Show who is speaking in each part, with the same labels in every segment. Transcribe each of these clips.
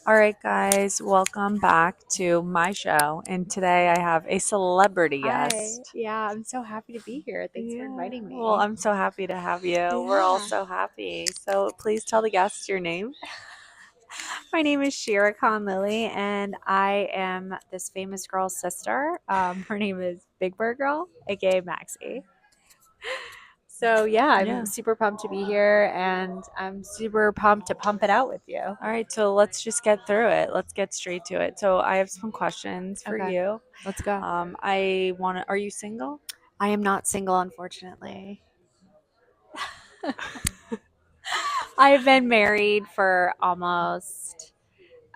Speaker 1: All right, guys, welcome back to my show. And today I have a celebrity
Speaker 2: Hi.
Speaker 1: guest.
Speaker 2: Yeah, I'm so happy to be here. Thanks for
Speaker 1: Yeah,
Speaker 2: inviting
Speaker 1: well,
Speaker 2: me.
Speaker 1: I'm so happy to have you. We're all
Speaker 2: Yeah.
Speaker 1: so happy. So please tell the guests your name.
Speaker 2: My name is Shira Kaan-Lilly, and I am this famous girl's sister. Her name is Big Bird Girl, aka Maxie. So, yeah, I'm
Speaker 1: Yeah.
Speaker 2: super pumped to be here, and I'm super pumped to pump it out with you.
Speaker 1: All right, so let's just get through it. Let's get straight to it. So I have some questions for
Speaker 2: Okay,
Speaker 1: you.
Speaker 2: let's go.
Speaker 1: Are you single?
Speaker 2: I am not single, unfortunately. I've been married for almost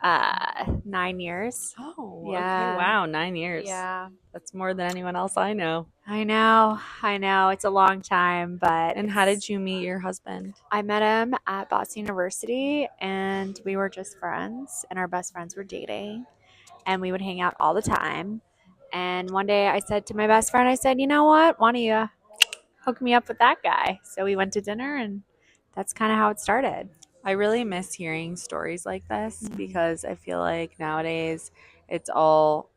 Speaker 2: 9 years.
Speaker 1: Oh, okay.
Speaker 2: Yeah,
Speaker 1: Wow, 9 years.
Speaker 2: yeah.
Speaker 1: That's more than anyone else I know.
Speaker 2: I know. It's a long time, but
Speaker 1: And how did you meet your husband?
Speaker 2: I met him at Boston University and we were just friends and our best friends were dating and we would hang out all the time. And one day I said to my best friend, I said, you know what? Why don't you hook me up with that guy? So we went to dinner and that's kind of how it started.
Speaker 1: I really miss hearing stories like this
Speaker 2: Mhm.
Speaker 1: because I feel like nowadays it's all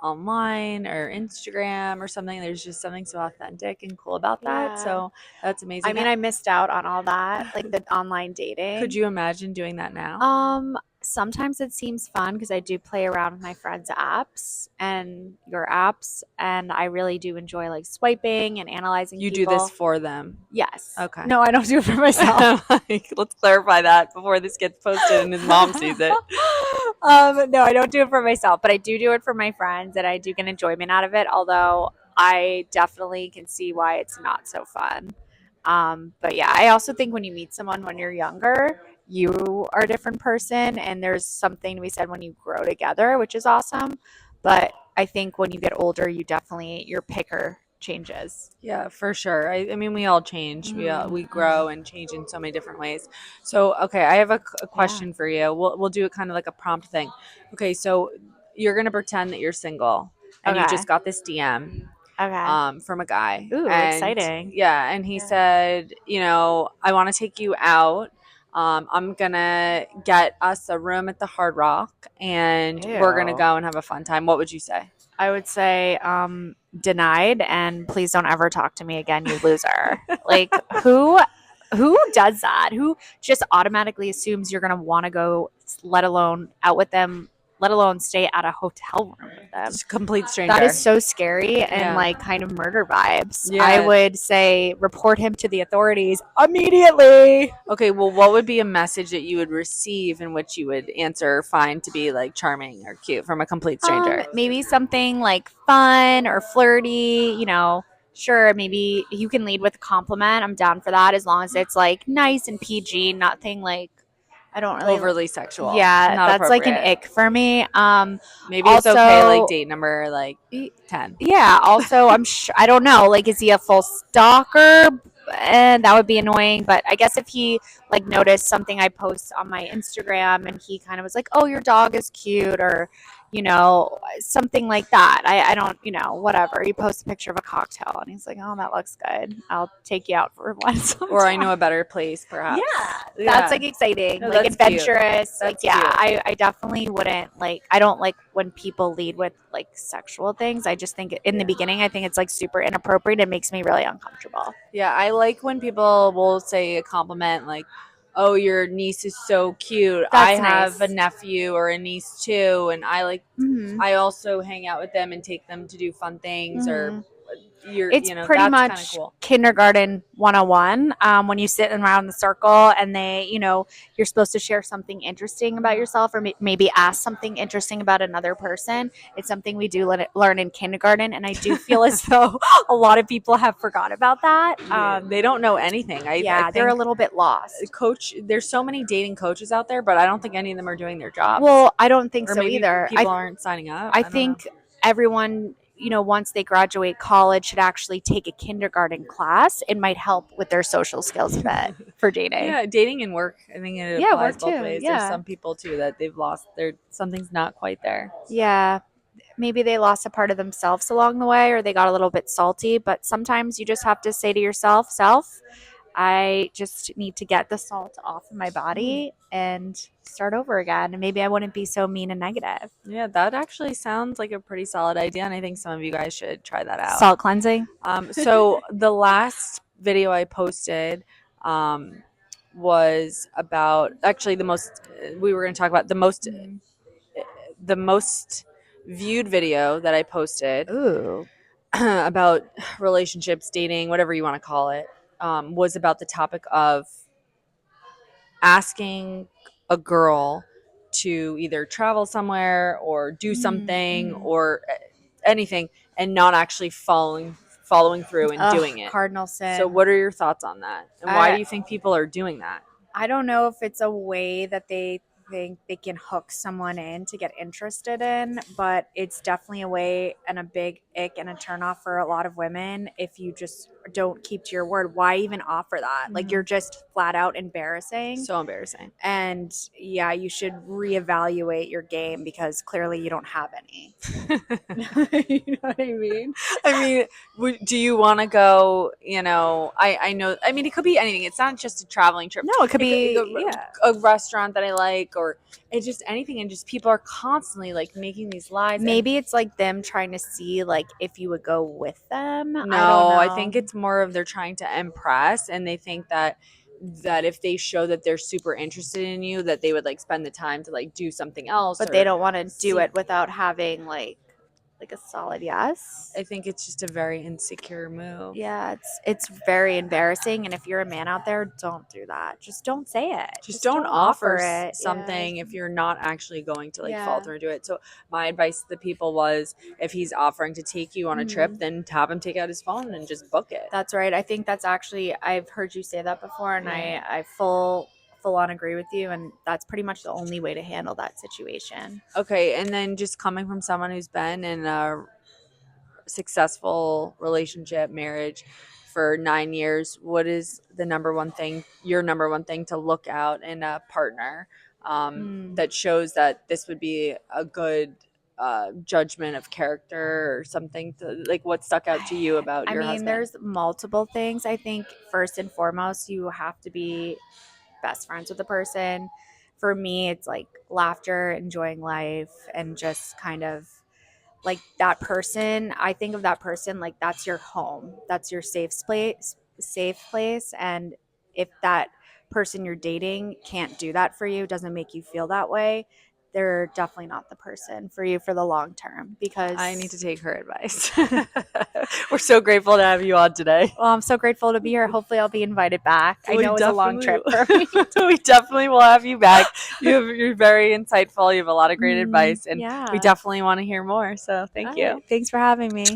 Speaker 1: online or Instagram or something. There's just something so authentic and cool about that.
Speaker 2: Yeah.
Speaker 1: So that's
Speaker 2: I
Speaker 1: amazing.
Speaker 2: mean, I missed out on all that, like the online
Speaker 1: Could
Speaker 2: dating.
Speaker 1: you imagine doing that now?
Speaker 2: Sometimes it seems fun because I do play around with my friends' apps and your apps, and I really do enjoy like swiping and analyzing
Speaker 1: You do this
Speaker 2: people.
Speaker 1: for them.
Speaker 2: Yes.
Speaker 1: Okay.
Speaker 2: No, I don't do it for myself.
Speaker 1: Like, let's clarify that before this gets posted and his mom sees it.
Speaker 2: No, I don't do it for myself, but I do it for my friends, and I do get enjoyment out of it. Although I definitely can see why it's not so fun. But yeah, I also think when you meet someone when you're younger, you are a different person, and there's something to be said when you grow together, which is awesome. But I think when you get older, you definitely your picker changes.
Speaker 1: Yeah, for sure. I mean, we all change. We grow and change in so many different ways. So, okay, I have a
Speaker 2: Yeah.
Speaker 1: question for you. We'll do it kind of like a prompt thing. Okay, so you're gonna pretend that you're single and you
Speaker 2: Okay.
Speaker 1: just got this DM
Speaker 2: Okay.
Speaker 1: from a guy,
Speaker 2: Ooh,
Speaker 1: and
Speaker 2: exciting.
Speaker 1: yeah, and he said, I want to take you out. I'm gonna get us a room at the Hard Rock, and we're gonna
Speaker 2: Ew.
Speaker 1: go and have a fun time. What would you say?
Speaker 2: I would say denied and please don't ever talk to me again, you loser. Like who does that? Who just automatically assumes you're going to want to go, let alone out with them, let alone stay at a hotel room with them?
Speaker 1: Just a complete
Speaker 2: That
Speaker 1: stranger.
Speaker 2: is so scary and
Speaker 1: Yeah.
Speaker 2: like kind of murder vibes. I
Speaker 1: Yeah.
Speaker 2: would say report him to the authorities immediately.
Speaker 1: Okay, well, what would be a message that you would receive in which you would answer fine to be like charming or cute from a complete stranger?
Speaker 2: Maybe something like fun or flirty, sure, maybe you can lead with a compliment. I'm down for that as long as it's like nice and PG, nothing like I don't really
Speaker 1: Overly sexual,
Speaker 2: yeah,
Speaker 1: not
Speaker 2: that's like an
Speaker 1: appropriate.
Speaker 2: ick for me.
Speaker 1: Maybe it's okay, like
Speaker 2: Also
Speaker 1: date number like 10.
Speaker 2: yeah, also I don't know, like is he a full stalker? And that would be annoying, but I guess if he like noticed something I post on my Instagram and he kind of was like, "Oh, your dog is cute," or something like that. I don't, whatever. He posts a picture of a cocktail and he's like, "Oh, that looks good. I'll take you out for one
Speaker 1: Or I
Speaker 2: sometime."
Speaker 1: know a better place, perhaps.
Speaker 2: Yeah, that's
Speaker 1: Yeah.
Speaker 2: like exciting,
Speaker 1: No,
Speaker 2: like
Speaker 1: that's cute.
Speaker 2: adventurous. Like,
Speaker 1: That's
Speaker 2: yeah,
Speaker 1: cute.
Speaker 2: I definitely wouldn't like, I don't like when people lead with like sexual things. I just think in the beginning, I think it's like super inappropriate. It makes me really uncomfortable.
Speaker 1: Yeah, I like when people will say a compliment like, "Oh, your niece is so cute. I
Speaker 2: That's
Speaker 1: have a
Speaker 2: nice.
Speaker 1: nephew or a niece too, and
Speaker 2: Hmm.
Speaker 1: I also hang out with them and take them to do fun things or
Speaker 2: Hmm. It's pretty
Speaker 1: that's kind of
Speaker 2: much
Speaker 1: cool."
Speaker 2: kindergarten 101 when you sit around the circle and you're supposed to share something interesting about yourself or maybe ask something interesting about another person. It's something we do learn in kindergarten, and I do feel as though a lot of people have forgot about that.
Speaker 1: Yeah, they don't know anything. I
Speaker 2: Yeah, they're a
Speaker 1: think
Speaker 2: little bit lost.
Speaker 1: there's so many dating coaches out there, but I don't think any of them are doing their jobs.
Speaker 2: Well, I don't think
Speaker 1: Or
Speaker 2: so
Speaker 1: maybe
Speaker 2: either.
Speaker 1: people aren't signing up.
Speaker 2: I
Speaker 1: I don't know.
Speaker 2: think everyone, once they graduate college, should actually take a kindergarten class. It might help with their social skills a bit for dating.
Speaker 1: Yeah, dating and work. I think it
Speaker 2: Yeah,
Speaker 1: applies
Speaker 2: work
Speaker 1: both
Speaker 2: too.
Speaker 1: ways. There's
Speaker 2: Yeah.
Speaker 1: some people too that they've lost their something's not quite there.
Speaker 2: Yeah. Maybe they lost a part of themselves along the way or they got a little bit salty, but sometimes you just have to say to yourself, self, I just need to get the salt off of my body and start over again. And maybe I wouldn't be so mean and negative.
Speaker 1: Yeah, that actually sounds like a pretty solid idea, and I think some of you guys should try that out.
Speaker 2: Salt cleansing.
Speaker 1: So the last video I posted was about actually the most. We were going to talk about the most viewed video that I posted
Speaker 2: Ooh.
Speaker 1: about relationships, dating, whatever you want to call it, was about the topic of asking a girl to either travel somewhere or do something or anything and not actually following through and
Speaker 2: Ugh,
Speaker 1: doing it.
Speaker 2: cardinal
Speaker 1: So
Speaker 2: sin.
Speaker 1: what are your thoughts on that? And why do you think people are doing that?
Speaker 2: I don't know if it's a way that they think they can hook someone in to get interested in, but it's definitely a way and a big ick and a turnoff for a lot of women if you just don't keep to your word. Why even offer that? Like you're just flat out embarrassing.
Speaker 1: So embarrassing.
Speaker 2: And yeah, you should reevaluate your game because clearly you don't have any. You know what I mean?
Speaker 1: I mean, do you want to go? You know, I know. I mean, it could be anything. It's not just a traveling trip.
Speaker 2: No, it could be
Speaker 1: yeah, a restaurant that I like, or it's just anything. And just people are constantly like making these lies.
Speaker 2: Maybe it's like them trying to see like if you would go with them.
Speaker 1: No,
Speaker 2: I don't know.
Speaker 1: I think it's more of they're trying to impress, and they think that if they show that they're super interested in you, that they would like spend the time to like do something else.
Speaker 2: But they don't want to do it without having like a solid yes.
Speaker 1: I think it's just a very insecure move.
Speaker 2: Yeah, it's very embarrassing. And if you're a man out there, don't do that. Just don't say it.
Speaker 1: Just don't offer
Speaker 2: it.
Speaker 1: something if you're not actually going to like
Speaker 2: Yeah.
Speaker 1: falter and do it. So my advice to the people was, if he's offering to take you on a trip, then have him take out his phone and just book it.
Speaker 2: That's right. I think that's actually, I've heard you say that before, and I full on agree with you, and that's pretty much the only way to handle that situation.
Speaker 1: Okay, and then just coming from someone who's been in a successful relationship, marriage for 9 years, what is your number one thing to look out in a partner that shows that this would be a good judgment of character or something? Like, what stuck out to you about your husband?
Speaker 2: There's multiple things. I think first and foremost, you have to be best friends with the person. For me, it's like laughter, enjoying life, and just kind of like that person. I think of that person like that's your home, that's your safe place. And if that person you're dating can't do that for you, doesn't make you feel that way, they're definitely not the person for you for the long term. Because
Speaker 1: I need to take her advice. We're so grateful to have you on today.
Speaker 2: Well, I'm so grateful to be here. Hopefully I'll be invited back. I know it's a long trip for me.
Speaker 1: We definitely will have you back. You're very insightful. You have a lot of great advice, and we definitely want to hear more. So thank you.
Speaker 2: Thanks for having me.